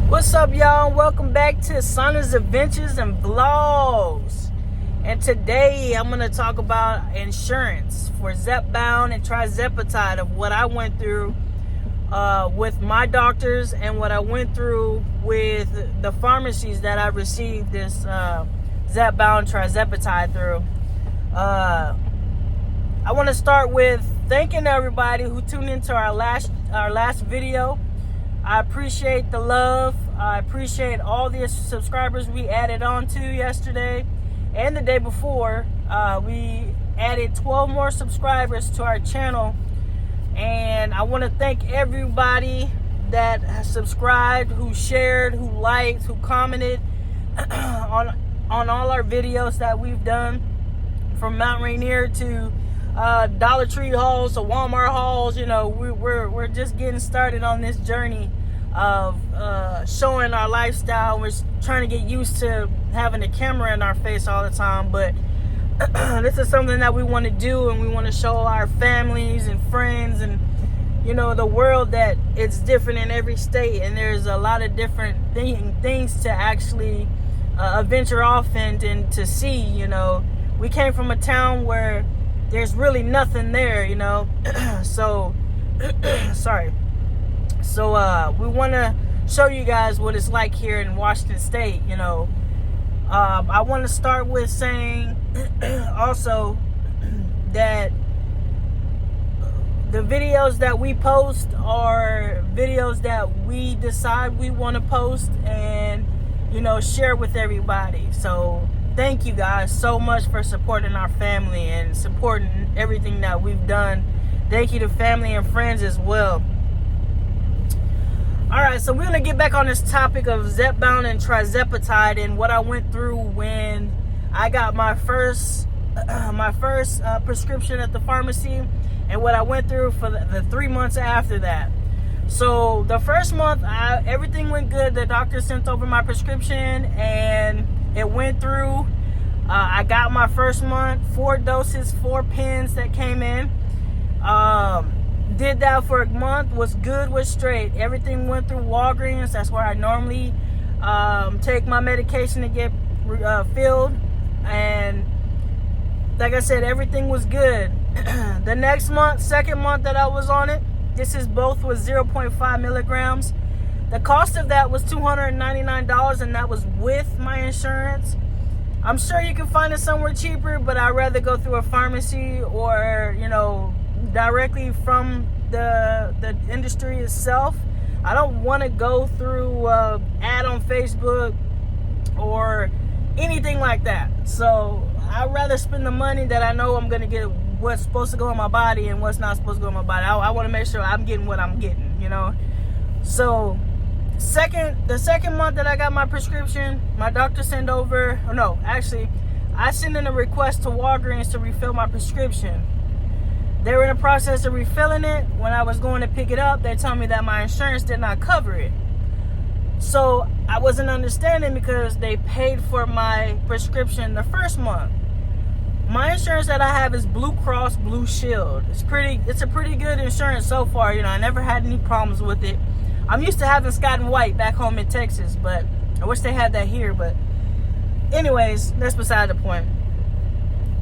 What's up, y'all? Welcome back to Sana's Adventures and Vlogs. And today I'm going to talk about insurance for Zepbound and trizepatide, of what I went through with my doctors and what I went through with the pharmacies that I received this Zepbound trizepatide through. I want to start with thanking everybody who tuned into our last video. I appreciate the love. I appreciate all the subscribers we added on to yesterday and the day before. We added 12 more subscribers to our channel, and I want to thank everybody that has subscribed, who shared, who liked, who commented on all our videos that we've done, from Mount Rainier to Dollar Tree hauls to Walmart hauls. You know, we're just getting started on this journey of showing our lifestyle. We're trying to get used to having a camera in our face all the time, but this is something that we want to do, and we want to show our families and friends and, you know, the world that it's different in every state, and there's a lot of different things to actually venture off and to see. You know, we came from a town where there's really nothing there, you know. So sorry. So we want to show you guys what it's like here in Washington State. You know, I want to start with saying also that the videos that we post are videos that we decide we want to post and, you know, share with everybody. So thank you guys so much for supporting our family and supporting everything that we've done. Thank you to family and friends as well. Alright, so we're going to get back on this topic of Zepbound and trizepatide and what I went through when I got my first prescription at the pharmacy, and what I went through for the 3 months after that. So the first month, everything went good. The doctor sent over my prescription and it went through. I got my first month, 4 doses, 4 pens that came in. Did that for a month, was good, was straight. Everything went through Walgreens. That's where I normally take my medication to get filled. And like I said, everything was good. The next month, second month that I was on it, this is both with 0.5 milligrams. The cost of that was $299, and that was with my insurance. I'm sure you can find it somewhere cheaper, but I'd rather go through a pharmacy or, you know, directly from the industry itself. I don't want to go through ad on Facebook or anything like that. So I'd rather spend the money that I know I'm going to get what's supposed to go in my body and what's not supposed to go in my body. I want to make sure I'm getting what I'm getting, you know. So the second month that I got my prescription, my doctor sent over, or no, actually, I sent in a request to Walgreens to refill my prescription. They were in the process of refilling it. When I was going to pick it up, they told me that my insurance did not cover it. So I wasn't understanding, because they paid for my prescription the first month. My insurance that I have is Blue Cross Blue Shield. It's a pretty good insurance so far. You know, I never had any problems with it. I'm used to having Scott and White back home in Texas, but I wish they had that here. But anyways, that's beside the point.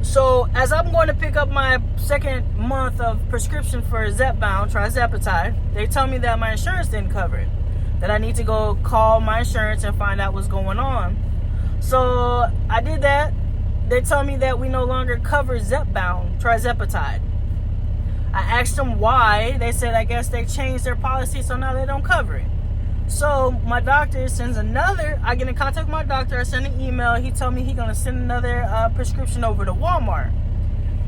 So as I'm going to pick up my second month of prescription for Zepbound, trizepatide, they tell me that my insurance didn't cover it, that I need to go call my insurance and find out what's going on. So I did that. They told me that we no longer cover Zepbound, trizepatide. I asked them why. They said I guess they changed their policy, so now they don't cover it. So my doctor sends I get in contact with my doctor, I send an email. He told me he's going to send another prescription over to Walmart.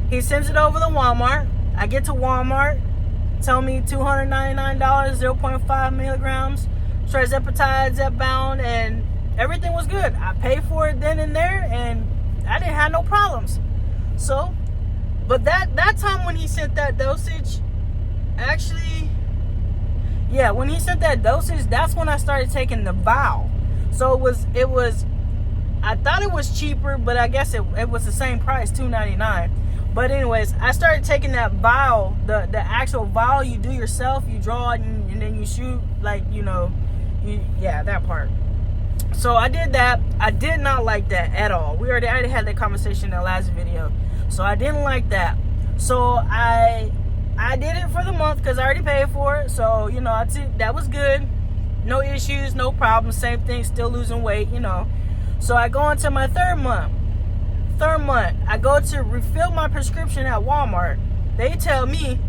He sends it over to Walmart. I get to Walmart, tell me $299, 0.5 milligrams, trizepatide, Zepbound, and everything was good. I paid for it then and there, and I didn't have no problems. So, but that time when he sent that dosage, actually, yeah, when he sent that dosage, that's when I started taking the vial. So it was I thought it was cheaper, but I guess it was the same price, $299. But anyways, I started taking that vial, the actual vial you do yourself. You draw it and then you shoot, like, yeah, that part. So I did that. I did not like that at all. I already had that conversation in the last video. So I didn't like that. So I did it for the month because I already paid for it. So, that was good. No issues, no problems. Same thing, still losing weight, So I go into my third month. I go to refill my prescription at Walmart. They tell me,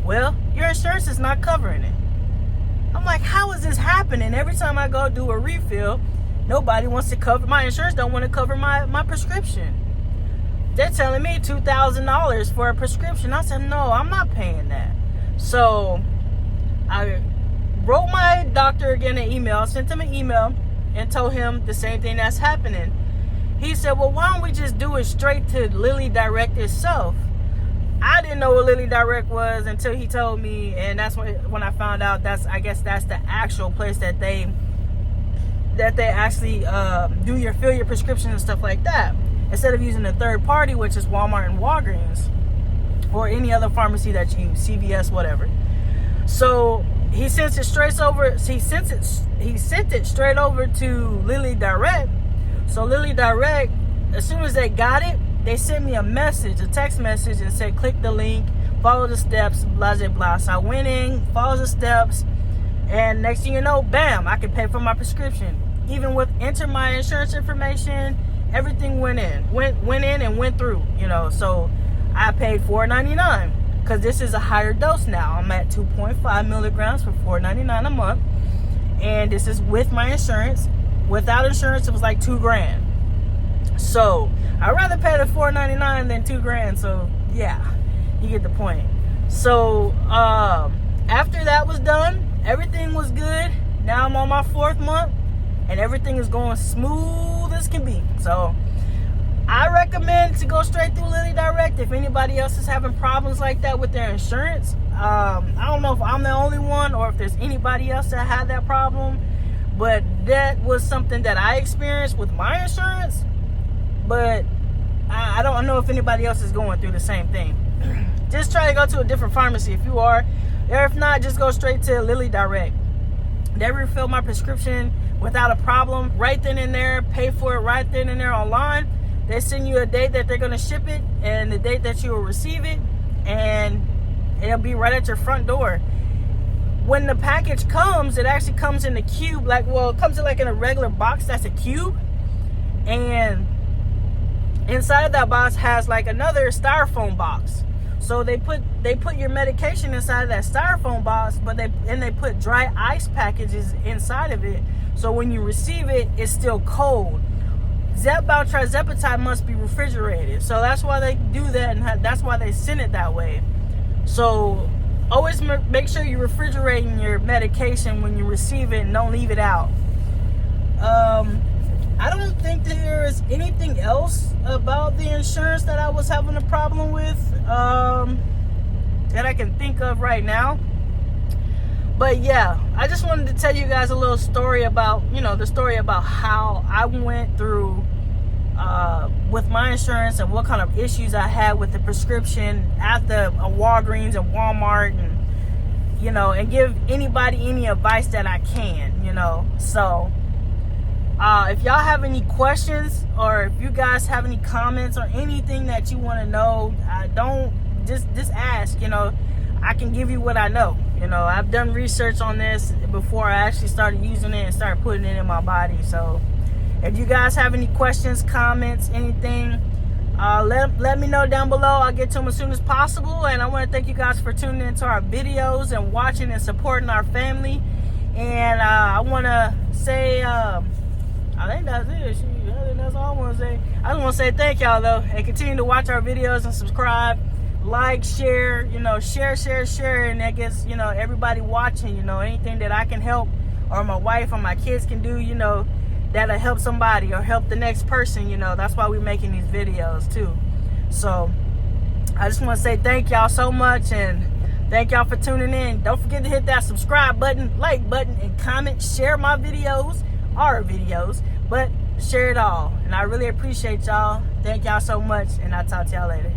well, your insurance is not covering it. I'm like, how is this happening? Every time I go do a refill, nobody wants to cover, my insurance don't want to cover my prescription. They're telling me $2,000 for a prescription. I said, no, I'm not paying that. So I wrote my doctor again an email, sent him an email, and told him the same thing that's happening. He said, well, why don't we just do it straight to Lilly Direct itself? I didn't know what Lilly Direct was until he told me, and that's when I found out I guess that's the actual place that they actually fill your prescription and stuff like that, instead of using a third party, which is Walmart and Walgreens or any other pharmacy that you use, CVS, whatever. So he sent it straight over. He sent it straight over to Lilly Direct. So Lilly Direct, as soon as they got it, they sent me a text message, and said, click the link, follow the steps, blah, blah, blah. So I went in, followed the steps, and next thing you know, bam, I could pay for my prescription. Even with enter my insurance information, everything went in and went through, So I paid $4.99 because this is a higher dose now. I'm at 2.5 milligrams for $4.99 a month, and this is with my insurance. Without insurance, it was like $2,000. So I'd rather pay the $4.99 than $2,000. So yeah, you get the point. So after that was done, everything was good. Now I'm on my 4th month, and everything is going smooth as can be. So I recommend to go straight through Lilly Direct if anybody else is having problems like that with their insurance. I don't know if I'm the only one or if there's anybody else that had that problem, but that was something that I experienced with my insurance. But I don't know if anybody else is going through the same thing. Just try to go to a different pharmacy if you are. Or if not, just go straight to Lilly Direct. They refill my prescription without a problem right then and there. Pay for it right then and there online. They send you a date that they're going to ship it and the date that you will receive it. And it'll be right at your front door. When the package comes, it actually comes in a cube. It comes in a regular box that's a cube. And inside of that box has another styrofoam box. So they put your medication inside of that styrofoam box, but they put dry ice packages inside of it. So when you receive it, it's still cold. Zepbound trizepatide must be refrigerated. So that's why they do that, and that's why they send it that way. So always make sure you're refrigerating your medication when you receive it and don't leave it out. I don't think there is anything else about the insurance that I was having a problem with that I can think of right now. But yeah, I just wanted to tell you guys a little story about, the story about how I went through with my insurance and what kind of issues I had with the prescription at the Walgreens and Walmart, and give anybody any advice that I can, So if y'all have any questions, or if you guys have any comments or anything that you want to know, don't just ask. I can give you what I know. I've done research on this before I actually started using it and started putting it in my body. So if you guys have any questions, comments, anything, let me know down below. I'll get to them as soon as possible. And I want to thank you guys for tuning into our videos and watching and supporting our family. And I want to say, I think that's it. I think that's all I want to say. I just want to say thank y'all, though. And continue to watch our videos and subscribe. Like, share, share. And that gets, everybody watching, anything that I can help, or my wife or my kids can do, that'll help somebody or help the next person, That's why we're making these videos, too. So I just want to say thank y'all so much, and thank y'all for tuning in. Don't forget to hit that subscribe button, like button, and comment. Share my videos, our videos, but share it all. And I really appreciate y'all. Thank y'all so much, and I'll talk to y'all later.